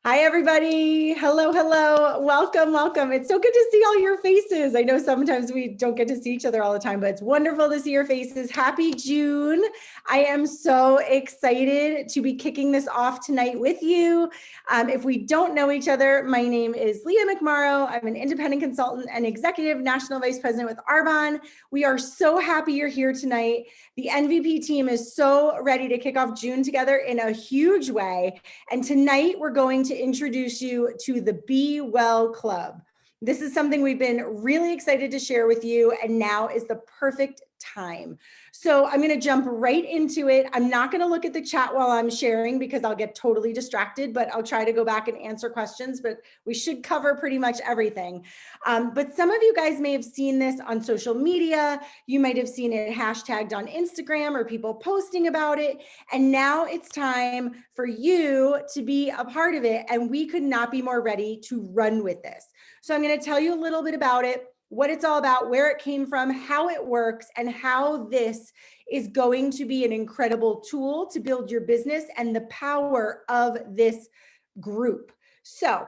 Hi, everybody. Hello, hello. Welcome, welcome. It's so good to see all your faces. I know sometimes we don't get to see each other all the time, but it's wonderful to see your faces. Happy June. I am so excited to be kicking this off tonight with you. If we don't know each other, my name is Leah McMorrow. I'm an independent consultant and executive national vice president with Arbonne. We are so happy you're here tonight. The NVP team is so ready to kick off June together in a huge way. And tonight we're going to introduce you to the Be Well Club. This is something we've been really excited to share with you, and now is the perfect time. So I'm going to jump right into it. I'm not going to look at the chat while I'm sharing because I'll get totally distracted, but I'll try to go back and answer questions, but we should cover pretty much everything. But some of you guys may have seen this on social media. You might have seen it hashtagged on Instagram or people posting about it. And now it's time for you to be a part of it. And we could not be more ready to run with this. So I'm going to tell you a little bit about it, what it's all about, where it came from, how it works, and how this is going to be an incredible tool to build your business and the power of this group. So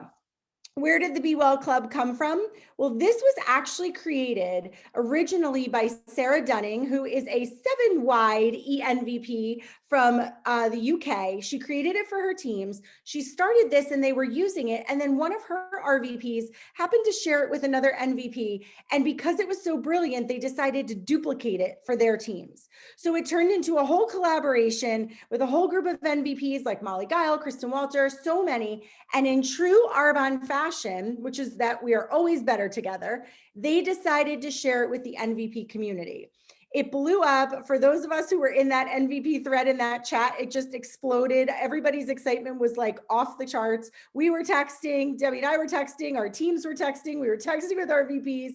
where did the Be Well Club come from? Well, this was actually created originally by Sarah Dunning, who is a 7-wide ENVP from the UK. She created it for her teams. She started this and they were using it. And then one of her RVPs happened to share it with another NVP. And because it was so brilliant, they decided to duplicate it for their teams. So it turned into a whole collaboration with a whole group of NVPs like Molly Guile, Kristen Walter, so many. And in true Arbonne fashion, which is that we are always better together, they decided to share it with the NVP community. It blew up. For those of us who were in that NVP thread in that chat, it just exploded. Everybody's excitement was like off the charts. We were texting, Debbie and I were texting, our teams were texting, we were texting with our VPs.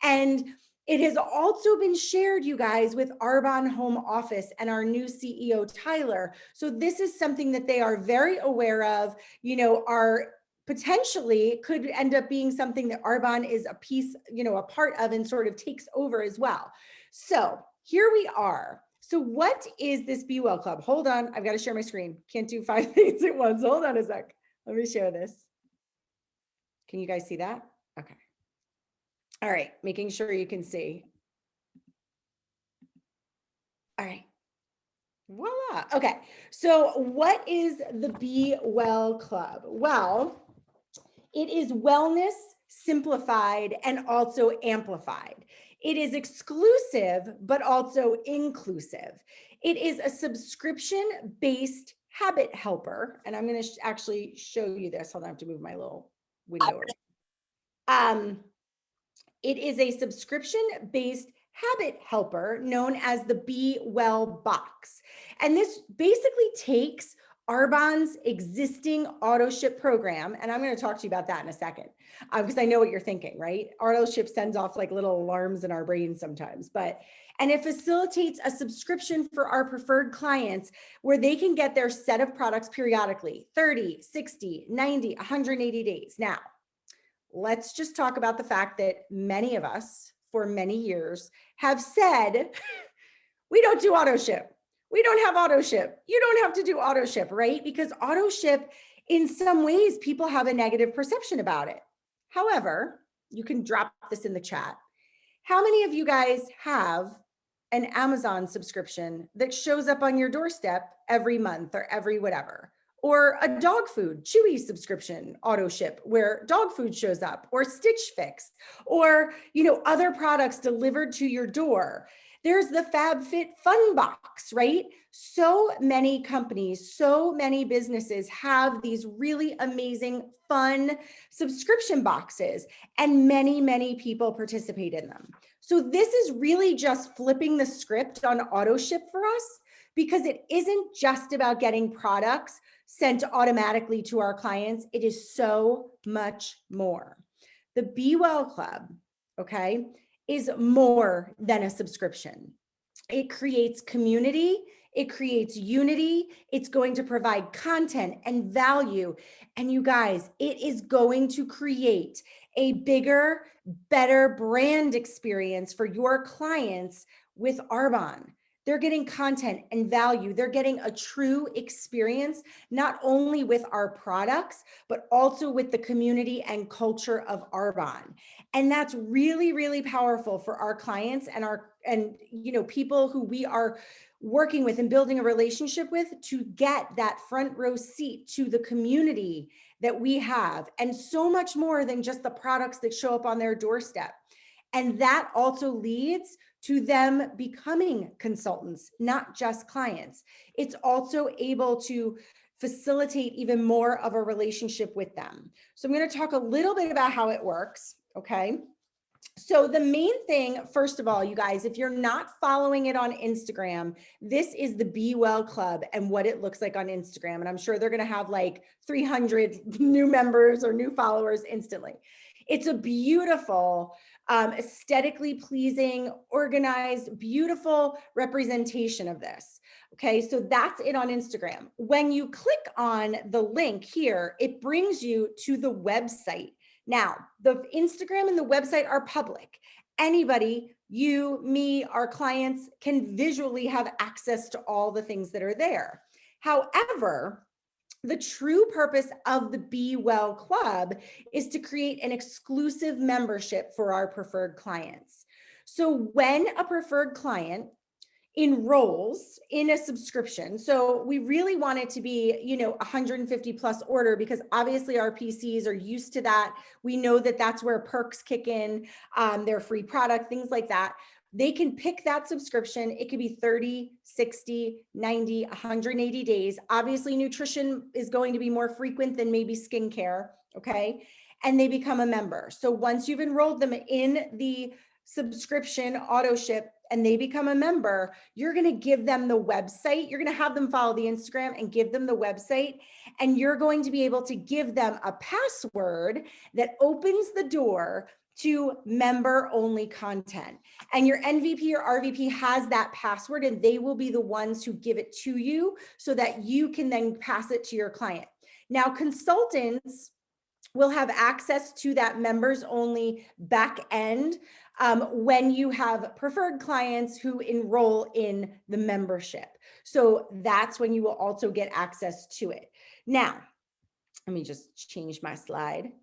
And it has also been shared, you guys, with Arbonne Home Office and our new CEO, Tyler. So this is something that they are very aware of, are potentially could end up being something that Arbonne is a piece, a part of and sort of takes over as well. So here we are. So what is this Be Well Club? Hold on, I've got to share my screen. Can't do 5 things at once. Hold on a sec. Let me share this. Can you guys see that? Okay. All right, making sure you can see. All right. Voila. Okay. So what is the Be Well Club? Well, it is wellness simplified and also amplified. It is exclusive, but also inclusive. It is a subscription-based habit helper. And I'm going to actually show you this. Hold on, I have to move my little window. It is a subscription-based habit helper known as the Be Well box. And this basically takes Arbonne's existing auto ship program, and I'm going to talk to you about that in a second, because I know what you're thinking, right? Auto ship sends off like little alarms in our brains sometimes, and it facilitates a subscription for our preferred clients where they can get their set of products periodically, 30, 60, 90, 180 days. Now, let's just talk about the fact that many of us for many years have said, we don't do auto ship. We don't have auto ship. You don't have to do auto ship, right? Because auto ship, in some ways, people have a negative perception about it. However, you can drop this in the chat. How many of you guys have an Amazon subscription that shows up on your doorstep every month or every whatever? Or a dog food Chewy subscription auto ship where dog food shows up, or Stitch Fix, or other products delivered to your door. There's the FabFitFun box, right? So many companies, so many businesses have these really amazing, fun subscription boxes, and many, many people participate in them. So this is really just flipping the script on auto ship for us, because it isn't just about getting products sent automatically to our clients. It is so much more. The Be Well Club, okay, is more than a subscription. It creates community, it creates unity, it's going to provide content and value. And you guys, it is going to create a bigger, better brand experience for your clients with Arbonne. They're getting content and value. They're getting a true experience, not only with our products, but also with the community and culture of Arbonne. And that's really, really powerful for our clients and people who we are working with and building a relationship with, to get that front row seat to the community that we have, and so much more than just the products that show up on their doorstep. And that also leads to them becoming consultants, not just clients. It's also able to facilitate even more of a relationship with them. So I'm going to talk a little bit about how it works. Okay. So the main thing, first of all, you guys, if you're not following it on Instagram, this is the Be Well Club and what it looks like on Instagram. And I'm sure they're going to have like 300 new members or new followers instantly. It's a beautiful, aesthetically pleasing, organized, beautiful representation of this. Okay, so that's it on Instagram. When you click on the link here, it brings you to the website. Now, the Instagram and the website are public. Anybody, you, me, our clients, can visually have access to all the things that are there. However, the true purpose of the Be Well Club is to create an exclusive membership for our preferred clients. So when a preferred client enrolls in a subscription, so we really want it to be 150 plus order, because obviously our PCs are used to that. We know that that's where perks kick in, their free product, things like that. They can pick that subscription. It could be 30, 60, 90, 180 days. Obviously, nutrition is going to be more frequent than maybe skincare, okay? And they become a member. So once you've enrolled them in the subscription auto ship and they become a member, you're going to give them the website. You're going to have them follow the Instagram and give them the website. And you're going to be able to give them a password that opens the door to member only content. And your NVP or RVP has that password, and they will be the ones who give it to you so that you can then pass it to your client. Now, consultants will have access to that members only back end when you have preferred clients who enroll in the membership. So that's when you will also get access to it. Now, let me just change my slide.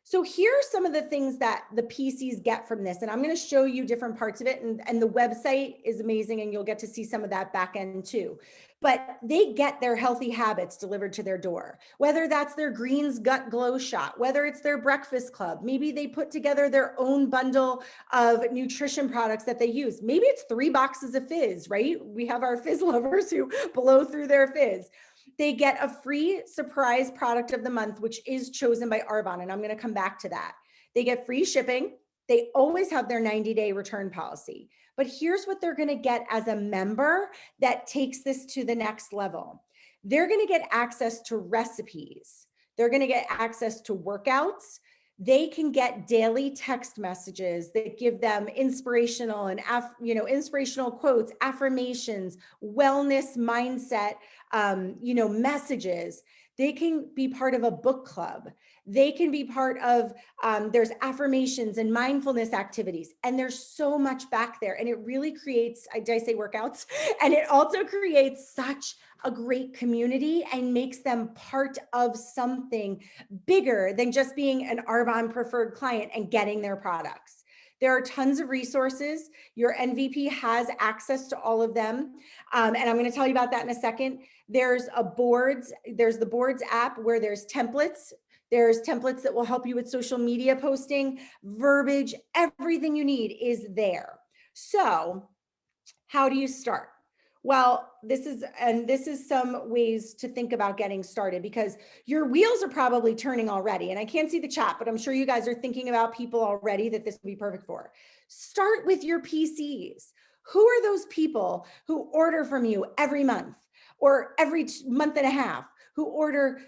So here are some of the things that the PCs get from this. And I'm going to show you different parts of it. And the website is amazing, and you'll get to see some of that back end too. But they get their healthy habits delivered to their door, whether that's their Greens Gut Glow shot, whether it's their breakfast club. Maybe they put together their own bundle of nutrition products that they use. Maybe it's 3 boxes of fizz, right? We have our fizz lovers who blow through their fizz. They get a free surprise product of the month, which is chosen by Arbonne, and I'm going to come back to that. They get free shipping. They always have their 90-day return policy. But here's what they're going to get as a member that takes this to the next level. They're going to get access to recipes. They're going to get access to workouts. They can get daily text messages that give them inspirational and inspirational quotes, affirmations, wellness mindset, messages. They can be part of a book club. They can be part of, there's affirmations and mindfulness activities. And there's so much back there. And it really creates, did I say workouts? And it also creates such a great community and makes them part of something bigger than just being an Arbonne preferred client and getting their products. There are tons of resources. Your NVP has access to all of them. And I'm going to tell you about that in a second. There's the Boards app where there's templates. There's templates that will help you with social media posting, verbiage, everything you need is there. So how do you start? Well, this is some ways to think about getting started, because your wheels are probably turning already. And I can't see the chat, but I'm sure you guys are thinking about people already that this would be perfect for. Start with your PCs. Who are those people who order from you every month or every month and a half, who order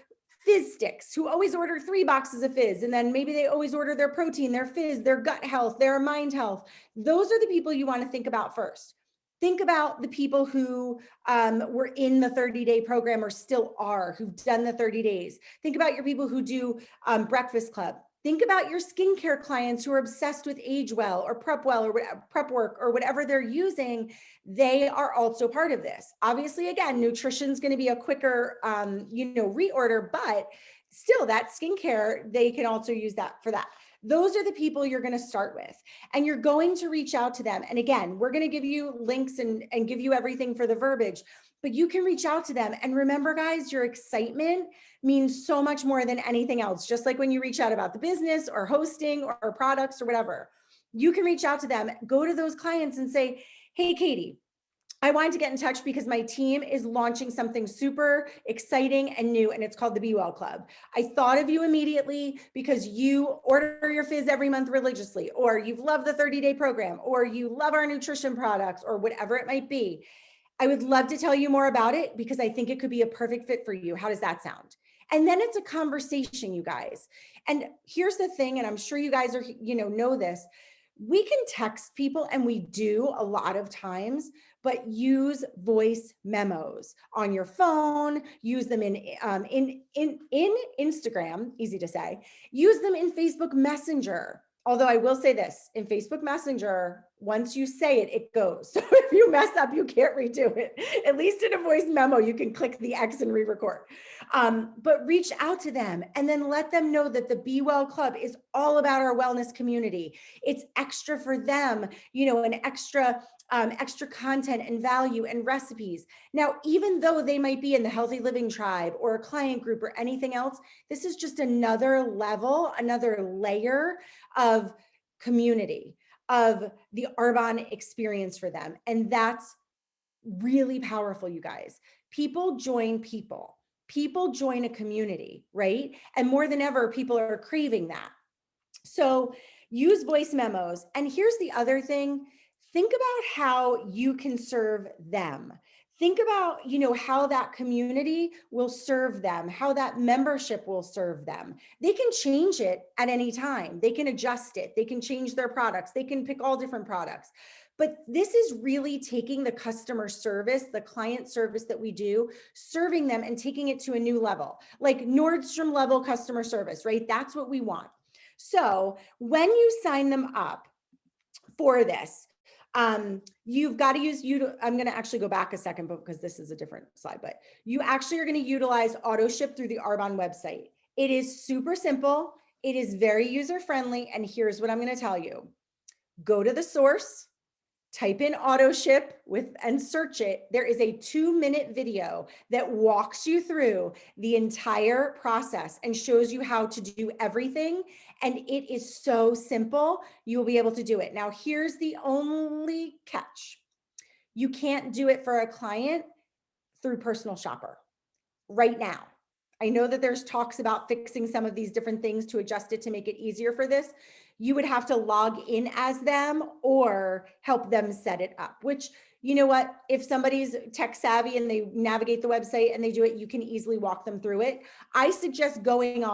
fizz sticks, who always order 3 boxes of fizz, and then maybe they always order their protein, their fizz, their gut health, their mind health? Those are the people you want to think about first. Think about the people who were in the 30-day program or still are, who've done the 30 days. Think about your people who do breakfast club. Think about your skincare clients who are obsessed with age well or prep well or prep work or whatever they're using. They are also part of this. Obviously, again, nutrition is going to be a quicker, reorder, but still that skincare, they can also use that for that. Those are the people you're going to start with, and you're going to reach out to them. And again, we're going to give you links and give you everything for the verbiage, but you can reach out to them. And remember, guys, your excitement means so much more than anything else. Just like when you reach out about the business or hosting or products or whatever, you can reach out to them, go to those clients and say, hey, Katie, I wanted to get in touch because my team is launching something super exciting and new, and it's called the Be Well Club. I thought of you immediately because you order your fizz every month religiously, or you've loved the 30-day program, or you love our nutrition products, or whatever it might be. I would love to tell you more about it because I think it could be a perfect fit for you. How does that sound? And then it's a conversation, you guys. And here's the thing, and I'm sure you guys are, know this. We can text people, and we do a lot of times, but use voice memos on your phone, use them in Instagram, easy to say, use them in Facebook Messenger. Although I will say this, in Facebook Messenger, once you say it, it goes. So if you mess up, you can't redo it. At least in a voice memo, you can click the X and re-record. But reach out to them and then let them know that the Be Well Club is all about our wellness community. It's extra for them, an extra content and value and recipes. Now, even though they might be in the Healthy Living Tribe or a client group or anything else, this is just another level, another layer of community, of the Arbonne experience for them. And that's really powerful, you guys. People join people. People join a community, right? And more than ever, people are craving that. So use voice memos. And here's the other thing. Think about how you can serve them. Think about, how that community will serve them, how that membership will serve them. They can change it at any time. They can adjust it. They can change their products. They can pick all different products. But this is really taking the customer service, the client service that we do, serving them and taking it to a new level, like Nordstrom level customer service, right? That's what we want. So when you sign them up for this, you've got to use I'm going to actually go back a second because this is a different slide, but you actually are going to utilize auto ship through the Arbonne website. It is super simple. It is very user friendly. And here's what I'm going to tell you. Go to the source, type in auto ship and search it. There is a 2-minute video that walks you through the entire process and shows you how to do everything. And it is so simple. You'll be able to do it. Now, here's the only catch. You can't do it for a client through Personal Shopper right now. I know that there's talks about fixing some of these different things to adjust it to make it easier for this. You would have to log in as them or help them set it up, which, you know what, if somebody's tech savvy and they navigate the website and they do it, you can easily walk them through it. I suggest going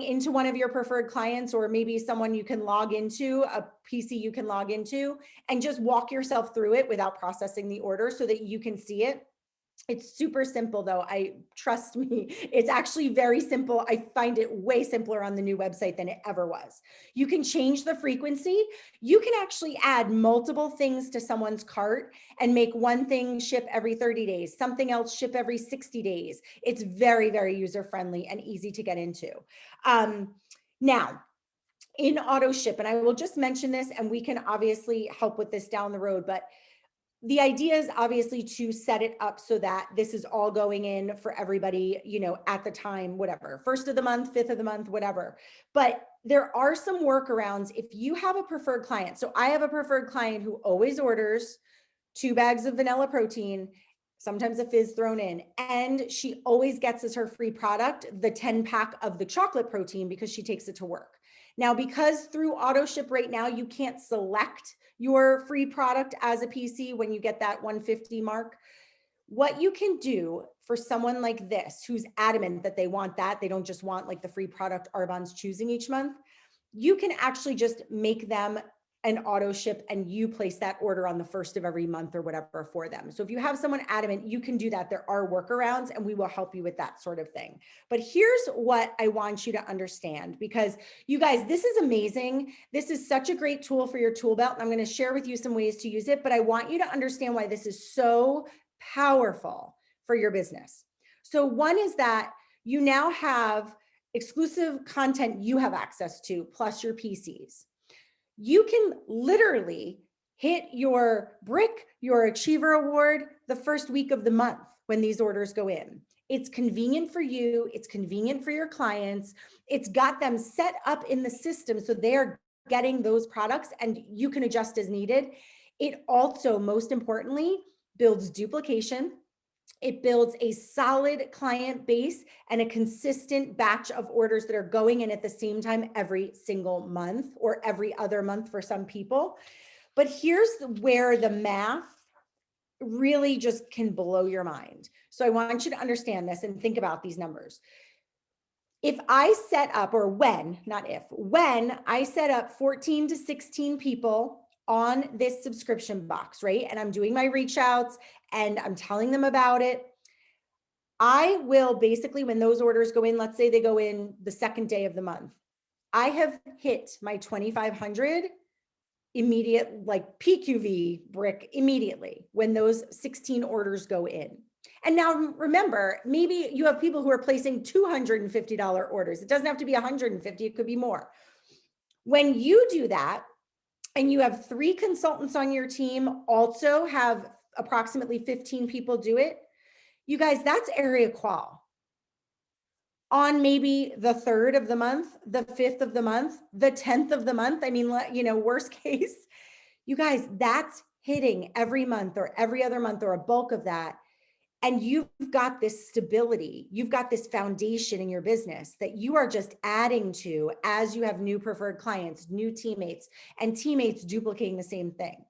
into one of your preferred clients, or maybe someone you can log into, a PC you can log into, and just walk yourself through it without processing the order so that you can see it. It's super simple though. Trust me, it's actually very simple. I find it way simpler on the new website than it ever was. You can change the frequency. You can actually add multiple things to someone's cart and make one thing ship every 30 days, something else ship every 60 days. It's very, very user-friendly and easy to get into. Now, in auto ship, and I will just mention this, and we can obviously help with this down the road, but the idea is obviously to set it up so that this is all going in for everybody, at the time, whatever, 1st of the month, 5th of the month, whatever. But there are some workarounds if you have a preferred client. So I have a preferred client who always orders 2 bags of vanilla protein, sometimes a fizz thrown in, and she always gets as her free product the 10-pack of the chocolate protein because she takes it to work. Now, because through auto ship right now, you can't select your free product as a PC when you get that 150 mark. What you can do for someone like this, who's adamant that they want that, they don't just want like the free product Arbonne's choosing each month, you can actually just make them and auto ship, and you place that order on the first of every month or whatever for them. So if you have someone adamant, you can do that. There are workarounds and we will help you with that sort of thing. But here's what I want you to understand, because you guys, this is amazing. This is such a great tool for your tool belt. And I'm going to share with you some ways to use it, but I want you to understand why this is so powerful for your business. So one is that you now have exclusive content you have access to, plus your PCs. You can literally hit your brick, your Achiever Award the first week of the month when these orders go in. It's convenient for you. It's convenient for your clients. It's got them set up in the system so they're getting those products and you can adjust as needed. It also, most importantly, builds duplication. It builds a solid client base and a consistent batch of orders that are going in at the same time every single month or every other month for some people. But here's where the math really just can blow your mind. So I want you to understand this and think about these numbers. If I set up, or when, not if, when I set up 14 to 16 people on this subscription box, right? And I'm doing my reach outs and I'm telling them about it. I will basically, when those orders go in, let's say they go in the second day of the month, I have hit my 2,500 immediate, like PQV brick immediately when those 16 orders go in. And now remember, maybe you have people who are placing $250 orders. It doesn't have to be 150, it could be more. When you do that, and you have 3 consultants on your team, also have approximately 15 people do it, you guys, that's area qual. On maybe the 3rd of the month, the 5th of the month, the 10th of the month, I mean, you know, worst case, you guys, that's hitting every month or every other month or a bulk of that. And you've got this stability, you've got this foundation in your business that you are just adding to as you have new preferred clients, new teammates, and teammates duplicating the same thing.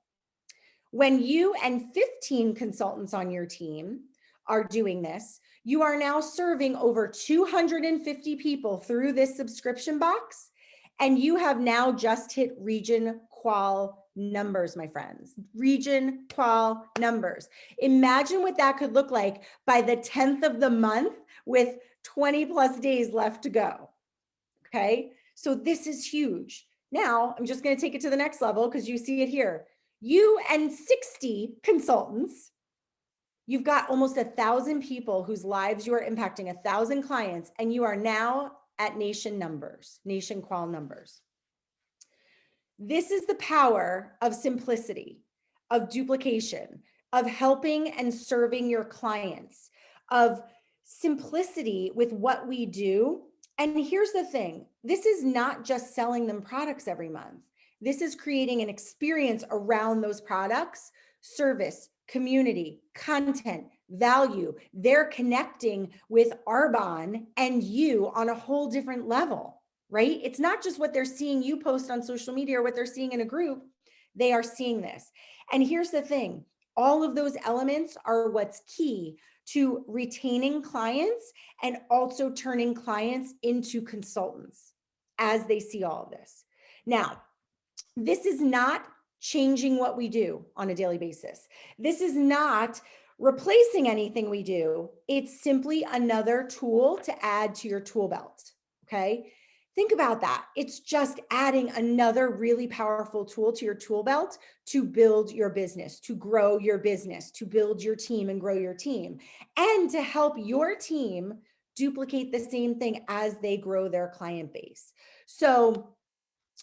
When you and 15 consultants on your team are doing this, you are now serving over 250 people through this subscription box, and you have now just hit region qual numbers, my friends. Region qual numbers. Imagine what that could look like by the 10th of the month with 20 plus days left to go. Okay, so this is huge. Now I'm just going to take it to the next level because you see it here. You and 60 consultants, you've got almost 1,000 people whose lives you are impacting, 1,000 clients, and you are now at nation numbers, nation qual numbers. This is the power of simplicity, of duplication, of helping and serving your clients, of simplicity with what we do. And here's the thing, this is not just selling them products every month. This is creating an experience around those products, service, community, content, value. They're connecting with Arbonne and you on a whole different level. Right? It's not just what they're seeing you post on social media or what they're seeing in a group. They are seeing this. And here's the thing, all of those elements are what's key to retaining clients and also turning clients into consultants as they see all of this. Now, this is not changing what we do on a daily basis. This is not replacing anything we do. It's simply another tool to add to your tool belt. Okay. Think about that. It's just adding another really powerful tool to your tool belt to build your business, to grow your business, to build your team and grow your team, and to help your team duplicate the same thing as they grow their client base. So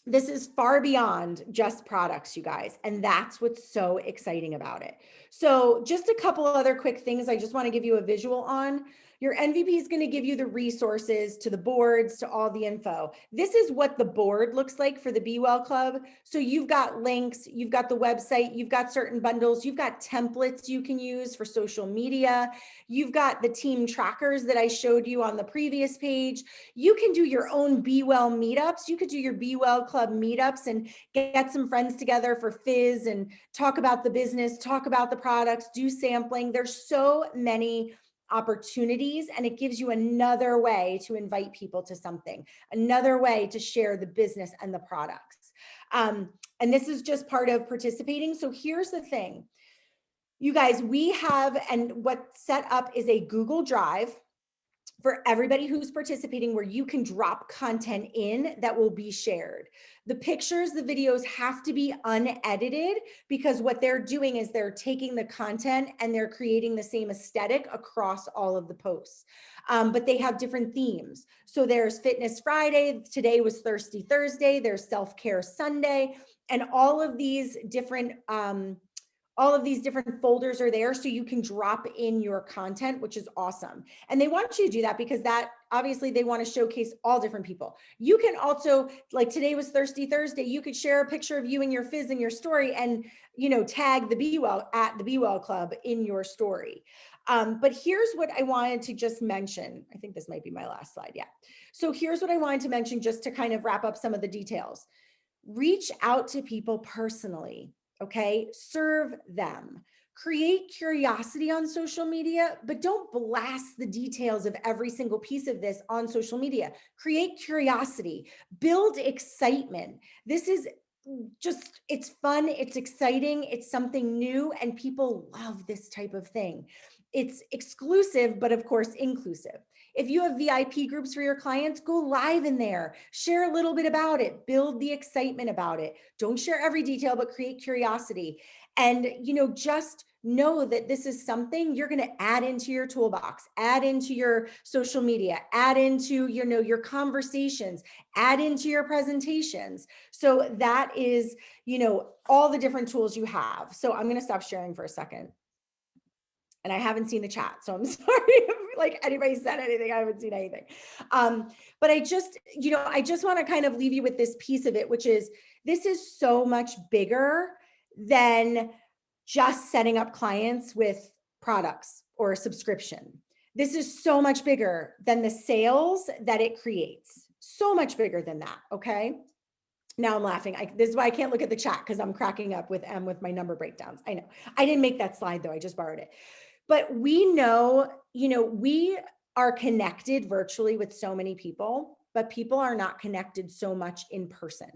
this is far beyond just products, you guys, and that's what's so exciting about it. So just a couple other quick things I just want to give you a visual on. Your MVP is going to give you the resources to the boards, to all the info. This is what the board looks like for the Be Well Club. So you've got links, you've got the website, you've got certain bundles, you've got templates you can use for social media. You've got the team trackers that I showed you on the previous page. You can do your own Be Well meetups. You could do your Be Well Club meetups and get some friends together for fizz and talk about the business, talk about the products, do sampling. There's so many opportunities, and it gives you another way to invite people to something, another way to share the business and the products. And this is just part of participating. So here's the thing, you guys, we have, and what's set up is a Google Drive for everybody who's participating, where you can drop content in that will be shared. The pictures, the videos have to be unedited, because what they're doing is they're taking the content and they're creating the same aesthetic across all of the posts. But they have different themes. So there's Fitness Friday, today was Thirsty Thursday, there's Self-Care Sunday, and all of these different folders are there, so you can drop in your content, which is awesome. And they want you to do that because that obviously they want to showcase all different people. You can also, like today was Thirsty Thursday, you could share a picture of you and your fizz in your story and, you know, tag the Be Well at the Be Well Club in your story. But here's what I wanted to just mention. I think this might be my last slide. Yeah. So here's what I wanted to mention just to kind of wrap up some of the details. Reach out to people personally. Okay, serve them. Create curiosity on social media, but don't blast the details of every single piece of this on social media. Create curiosity, build excitement. This is just, it's fun, it's exciting, it's something new, and people love this type of thing. It's exclusive, but of course, inclusive. If you have VIP groups for your clients, go live in there, share a little bit about it, build the excitement about it. Don't share every detail, but create curiosity. And, you know, just know that this is something you're going to add into your toolbox, add into your social media, add into, you know, your conversations, add into your presentations. So that is, you know, all the different tools you have. So I'm going to stop sharing for a second. And I haven't seen the chat, so I'm sorry if like anybody said anything. I haven't seen anything. But I just, you know, I just want to kind of leave you with this piece of it, which is this is so much bigger than just setting up clients with products or a subscription. This is so much bigger than the sales that it creates. So much bigger than that. Okay. Now I'm laughing. This is why I can't look at the chat, because I'm cracking up with with my number breakdowns. I know I didn't make that slide though. I just borrowed it. But we know, you know, we are connected virtually with so many people, but people are not connected so much in person.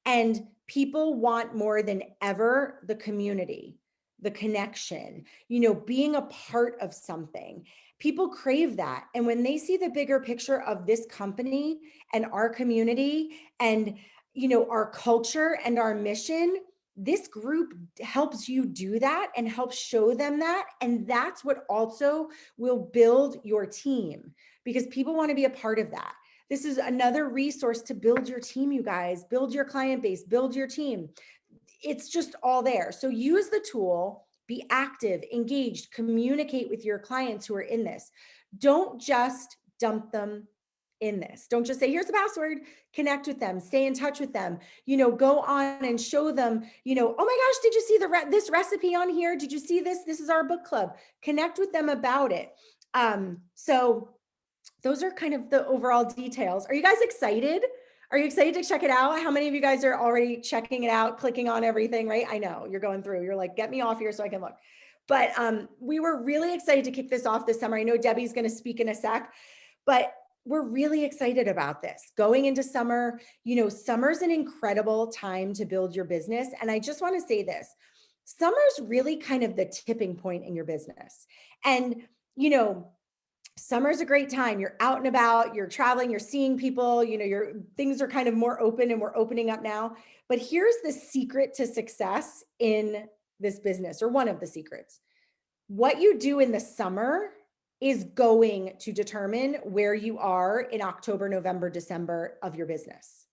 And people want more than ever the community, the connection, you know, being a part of something. People crave that. And when they see the bigger picture of this company and our community and, you know, our culture and our mission, this group helps you do that and helps show them that. And that's what also will build your team, because people want to be a part of that. This is another resource to build your team, you guys, build your client base, build your team. It's just all there. So use the tool, be active, engaged, communicate with your clients who are in this. Don't just dump them in this. Don't just say, here's the password, connect with them, stay in touch with them, you know, go on and show them, you know, oh my gosh, did you see this recipe on here? Did you see this? This is our book club. Connect with them about it. So those are kind of the overall details. Are you guys excited? Are you excited to check it out? How many of you guys are already checking it out, clicking on everything, right? I know you're going through, you're like, get me off here so I can look. But we were really excited to kick this off this summer. I know Debbie's going to speak in a sec, but we're really excited about this going into summer. You know, summer's an incredible time to build your business. And I just want to say this, summer's really kind of the tipping point in your business. And, you know, summer's a great time. You're out and about, you're traveling, you're seeing people, you know, things are kind of more open, and we're opening up now. But here's the secret to success in this business, or one of the secrets. What you do in the summer is going to determine where you are in October, November, December of your business.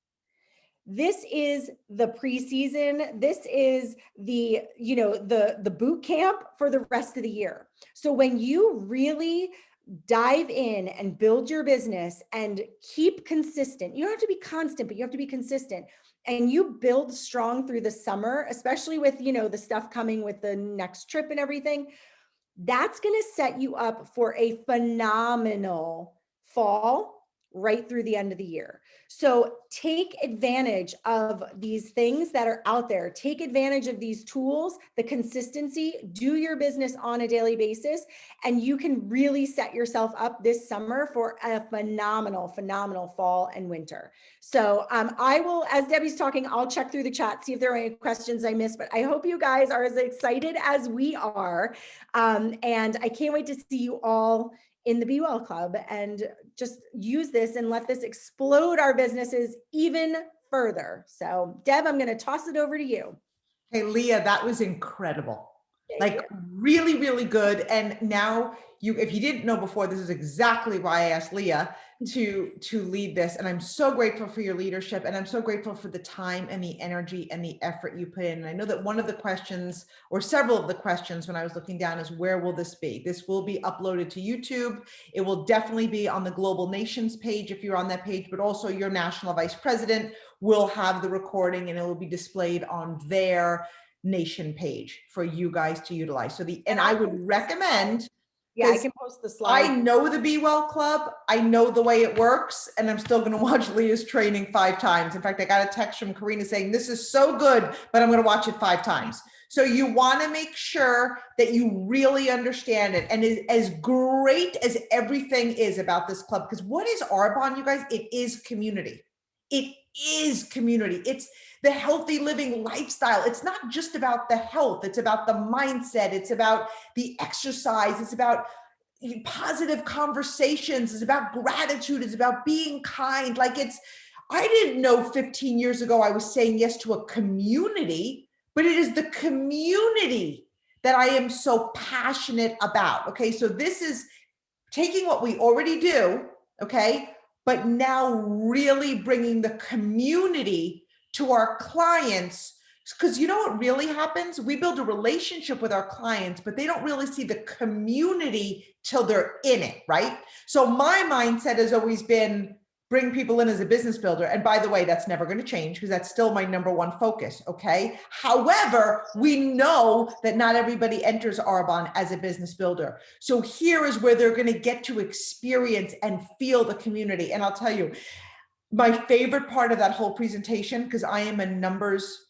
This is the preseason. This is the, you know, the boot camp for the rest of the year. So when you really dive in and build your business and keep consistent, you don't have to be constant, but you have to be consistent, and you build strong through the summer, especially with, you know, the stuff coming with the next trip and everything, that's going to set you up for a phenomenal fall, right through the end of the year. So take advantage of these things that are out there. Take advantage of these tools, the consistency, do your business on a daily basis, and you can really set yourself up this summer for a phenomenal, phenomenal fall and winter. So I will, as Debbie's talking, I'll check through the chat, see if there are any questions I missed, but I hope you guys are as excited as we are. And I can't wait to see you all in the Be Well Club and just use this and let this explode our businesses even further. So Deb, I'm going to toss it over to you. Hey, Leah, that was incredible. Thank you. Really, really good. And now if you didn't know before, this is exactly why I asked Leah to lead this. And I'm so grateful for your leadership. And I'm so grateful for the time and the energy and the effort you put in. And I know that one of the questions, or several of the questions when I was looking down, is where will this be? This will be uploaded to YouTube. It will definitely be on the Global Nations page if you're on that page, but also your national vice president will have the recording and it will be displayed on their nation page for you guys to utilize. So and I would recommend, yeah, I can post the slide. I know the Be Well Club. I know the way it works, and I'm still going to watch Leah's training 5 times. In fact, I got a text from Karina saying, this is so good, but I'm going to watch it 5 times. So you want to make sure that you really understand it. And as great as everything is about this club, because what is Arbonne, you guys? It is community. It is community. It's the healthy living lifestyle. It's not just about the health. It's about the mindset. It's about the exercise. It's about positive conversations. It's about gratitude. It's about being kind. I didn't know 15 years ago I was saying yes to a community, but it is the community that I am so passionate about. Okay. So this is taking what we already do. Okay. But now really bringing the community to our clients, because you know what really happens? We build a relationship with our clients, but they don't really see the community till they're in it, right? So my mindset has always been bring people in as a business builder. And by the way, that's never going to change because that's still my #1 focus, okay? However, we know that not everybody enters Arbonne as a business builder. So here is where they're going to get to experience and feel the community. And I'll tell you, my favorite part of that whole presentation, because I am a numbers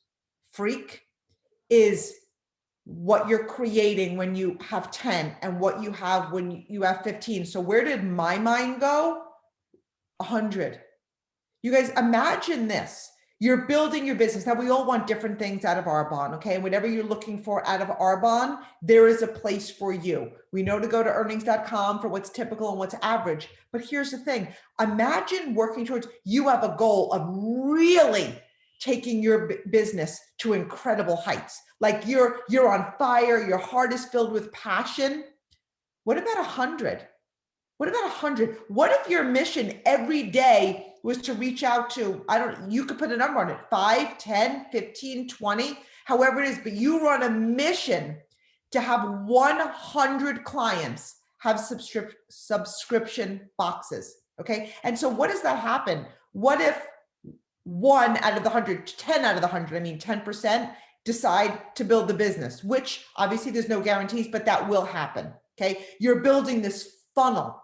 freak, is what you're creating when you have 10 and what you have when you have 15. So where did my mind go? 100. You guys imagine this. You're building your business. Now we all want different things out of Arbonne, okay? And whatever you're looking for out of Arbonne, there is a place for you. We know to go to earnings.com for what's typical and what's average. But here's the thing. Imagine working towards, you have a goal of really taking your business to incredible heights. Like you're on fire, your heart is filled with passion. What about 100? What about 100? What if your mission every day was to reach out to, you could put a number on it, 5, 10, 15, 20, however it is, but you run a mission to have 100 clients have subscription boxes, okay? And so what does that happen? What if 1 out of the 100, 10 out of the 100, I mean 10% decide to build the business, which obviously there's no guarantees, but that will happen, okay? You're building this funnel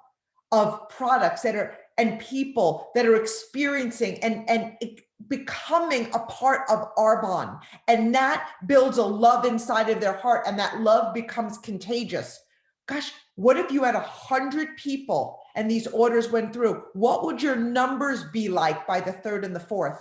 of products and people that are experiencing and becoming a part of Arbonne. And that builds a love inside of their heart, and that love becomes contagious. Gosh, what if you had 100 people and these orders went through? What would your numbers be like by the 3rd and the 4th?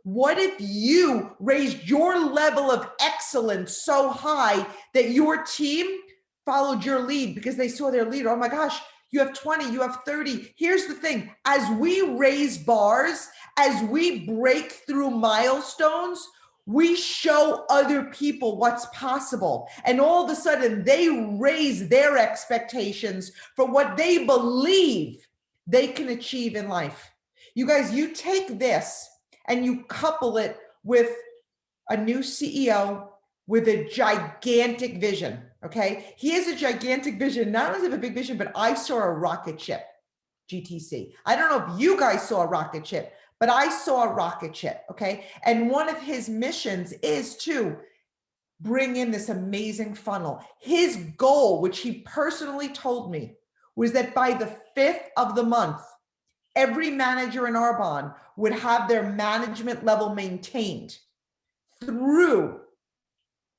What if you raised your level of excellence so high that your team followed your lead because they saw their leader? Oh my gosh, you have 20, you have 30. Here's the thing. As we raise bars, as we break through milestones, we show other people what's possible. And all of a sudden they raise their expectations for what they believe they can achieve in life. You guys, you take this and you couple it with a new CEO with a gigantic vision. Okay. He has a gigantic vision. Not only does he have a big vision, but I saw a rocket ship, GTC. I don't know if you guys saw a rocket ship, but I saw a rocket ship. Okay. And one of his missions is to bring in this amazing funnel. His goal, which he personally told me, was that by the 5th of the month, every manager in Arbonne would have their management level maintained through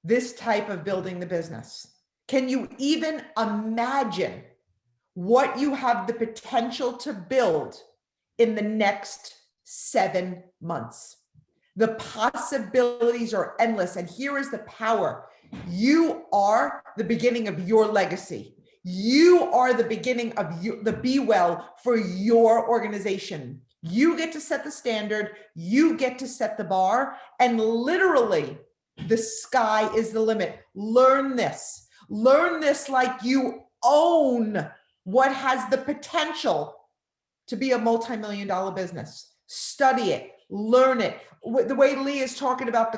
this type of building the business. Can you even imagine what you have the potential to build in the next 7 months? The possibilities are endless. And here is the power. You are the beginning of your legacy. You are the beginning of the Be Well for your organization. You get to set the standard. You get to set the bar. And literally, the sky is the limit. Learn this. Learn this like you own what has the potential to be a multi-million-dollar business. Study it, learn it. The way Leah is talking about the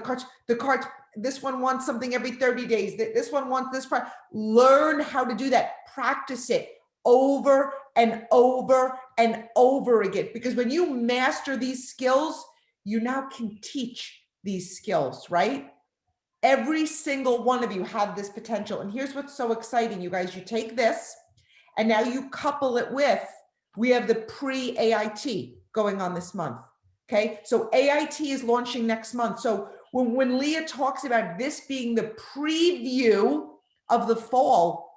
cards, this one wants something every 30 days. This one wants this part. Learn how to do that. Practice it over and over and over again. Because when you master these skills, you now can teach these skills, right? Every single one of you have this potential. And here's what's so exciting, you guys. You take this and now you couple it with, we have the pre-AIT going on this month. Okay, so AIT is launching next month. So when Leah talks about this being the preview of the fall,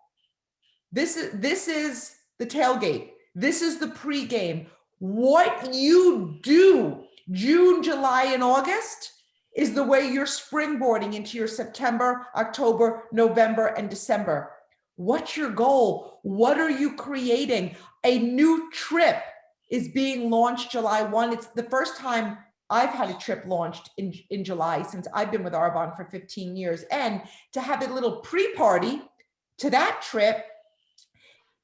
this is the tailgate. This is the pregame. What you do June, July, and August is the way you're springboarding into your September, October, November, and December. What's your goal? What are you creating? A new trip is being launched July 1. It's the first time I've had a trip launched in July since I've been with Arbonne for 15 years. And to have a little pre-party to that trip,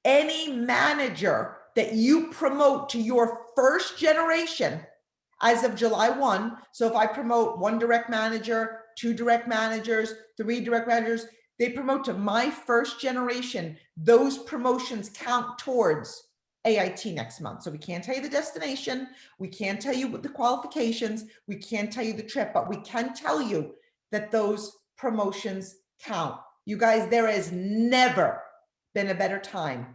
any manager that you promote to your first generation as of July 1, so if I promote 1 direct manager, 2 direct managers, 3 direct managers, they promote to my first generation, those promotions count towards AIT next month. So we can't tell you the destination. We can't tell you what the qualifications. We can't tell you the trip, but we can tell you that those promotions count. You guys, there has never been a better time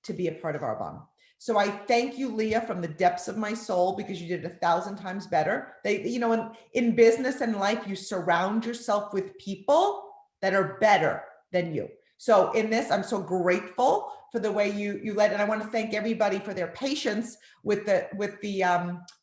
to be a part of Arbonne. So I thank you, Leah, from the depths of my soul, because you did 1,000 times better. In business and life, you surround yourself with people that are better than you. So in this, I'm so grateful for the way you led, and I want to thank everybody for their patience with the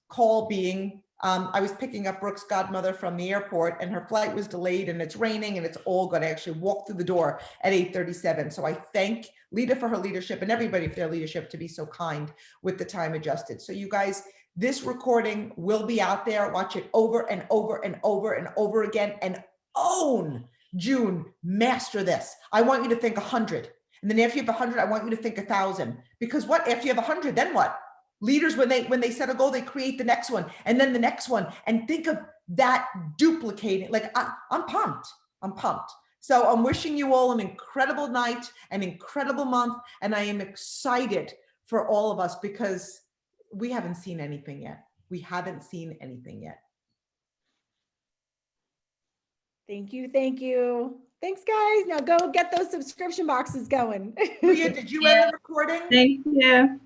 call being. I was picking up Brooke's godmother from the airport, and her flight was delayed, and it's raining, and it's all good. I actually walked through the door at 8:37. So I thank Leah for her leadership and everybody for their leadership to be so kind with the time adjusted. So you guys, this recording will be out there. Watch it over and over and over and over again, and own June. Master this. I want you to think 100. And then after you have 100, I want you to think 1,000. Because what, after you have 100, then what? Leaders, when they set a goal, they create the next one and then the next one, and think of that duplicating. Like I'm pumped. I'm pumped. So I'm wishing you all an incredible night, an incredible month. And I am excited for all of us because we haven't seen anything yet. We haven't seen anything yet. Thank you. Thank you. Thanks, guys. Now go get those subscription boxes going. Leah, did you end the recording? Thank you.